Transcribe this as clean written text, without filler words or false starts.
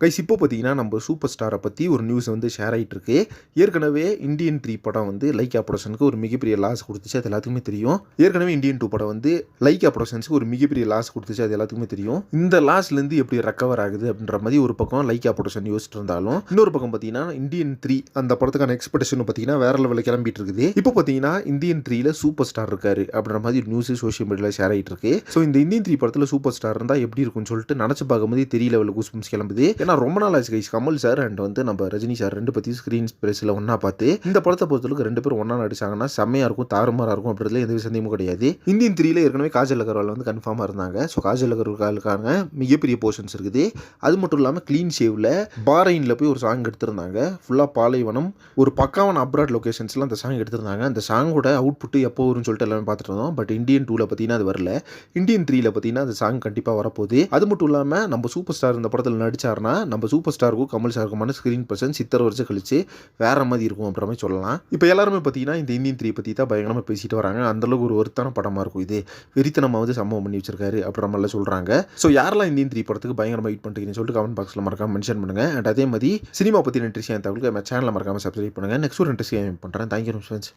Guys இப்போ பார்த்தீங்கன்னா நம்ம சூப்பர் ஸ்டாரை பற்றி ஒரு நியூஸ் வந்து ஷேர் ஆகிட்டு இருக்கு. ஏற்கனவே இந்தியன் 3 படம் வந்து லைக்கா ப்ரொடக்ஷனுக்கு ஒரு மிகப்பெரிய லாஸ் கொடுத்துச்சு, அது எல்லாத்துக்குமே தெரியும். ஏற்கனவே இந்தியன் 2 படம் வந்து லைக்கா ப்ரொடக்ஷன்ஸுக்கு ஒரு மிகப்பெரிய லாஸ் கொடுத்துச்சு, அது எல்லாத்துக்குமே தெரியும். இந்த லாஸ்லேருந்து எப்படி ரெக்கவர் ஆகுது அப்படின்ற மாதிரி ஒரு பக்கம் லைக்கா ப்ரொடக்ஷன் யோசிச்சுட்டு இருந்தாலும், இன்னொரு பக்கம் பார்த்தீங்கன்னா இந்தியன் 3 அந்த படத்துக்கான எக்ஸ்பெக்டேஷன் பார்த்தீங்கன்னா வேற லெவலில் கிளம்பிட்டு இருக்குது. இப்போ பார்த்தீங்கன்னா இந்தியன் 3ல சூப்பர் ஸ்டார் இருக்காரு அப்படின்ற மாதிரி நியூஸ் சோஷியல் மீடியாவில் ஷேர் ஆகிட்டு இருக்கு. ஸோ இந்த இந்தியன் 3 படத்தில் சூப்பர் ஸ்டார் இருந்தால் எப்படி இருக்கும்னு சொல்லிட்டு நினச்சி பார்க்கும்போது தெரிய லெவலில் கூஸ்பம்ஸ் கிளம்புது. ஏன்னா ரொம்ப நாள் ஆச்சு கைஸ் கமல் சார் அண்ட் வந்து நம்ம ரஜினி சார் ரெண்டு பற்றி ஸ்க்ரீன் ஸ்பேஸில் ஒன்றா பார்த்து இந்த படத்தை பொறுத்தளவுக்கு ரெண்டு பேரும் ஒன்றா நடிச்சாங்கன்னா செம்மையாக இருக்கும், தாறுமாறாக இருக்கும் அப்படின்றதுல எந்த சந்தேகமும் கிடையாது. இந்தியன் 3ல ஏற்கனவே காஜல் அகர்வால் வந்து கன்ஃபார்மாக இருந்தாங்க. ஸோ காஜல் அகர்வாலுக்கான மிகப்பெரிய போர்ஷன்ஸ் இருக்குது. அது மட்டும் இல்லாமல் க்ளீன் ஷேவில் பாரைனில் போய் ஒரு சாங் எடுத்திருந்தாங்க. ஃபுல்லாக பாலைவனம் ஒரு பக்காவான அப்ராட் லொக்கேஷன்ஸ்லாம் அந்த சாங் எடுத்திருந்தாங்க. அந்த சாங்கோட அவுட்புட் எப்போ வரும்னு சொல்லிட்டு எல்லாமே பார்த்துட்டு இருந்தோம். பட் இந்தியன் 2ல பார்த்தீங்கன்னா அது வரல. இந்தியன் 3ல பார்த்தீங்கன்னா அந்த சாங் கண்டிப்பாக வரப்போகுது. அது மட்டும் இல்லாமல் நம்ம சூப்பர் ஸ்டார் இந்த படத்தில் நடிச்சார்னா நம்ம சூப்பர் ஸ்டாருக்கும் கமல் சாருக்குமான ஸ்க்ரீன் பர்சன்ஸ் இத்தனை வருஷம் கழிச்சு வேற மாதிரி இருக்கும் அப்படின்ற மாதிரி சொல்லலாம். இப்போ எல்லாருமே பார்த்தீங்கன்னா இந்த இந்தியன் 3 பற்றி தான் பயங்கரமாக பேசிட்டு வராங்க. அந்தளவுக்கு ஒரு ஒருத்தான படமாக இருக்கும். இது வெறித்தனமாக வந்து சம்பவம் பண்ணி வச்சிருக்காரு அப்படின்ற மாதிரிலாம் சொல்கிறாங்க. ஸோ யாரெல்லாம் இந்தியன் 3 படத்துக்கு பயங்கரமாக வெயிட் பண்ணுறீங்கன்னு சொல்லிட்டு கமெண்ட் பாக்ஸில் மறக்காம மென்ஷன் பண்ணுங்கள். அண்ட் அதே மாதிரி சினிமா பற்றி இன்ட்ரெஸ்டிங் தகவலுக்கு நம்ம சேனலில் மறக்காமல் சப்ஸ்கிரைப் பண்ணுங்கள். நெக்ஸ்ட் ஒரு இன்ட்ரெஸ்டிங் பண்ணுறேன். Thank you friends.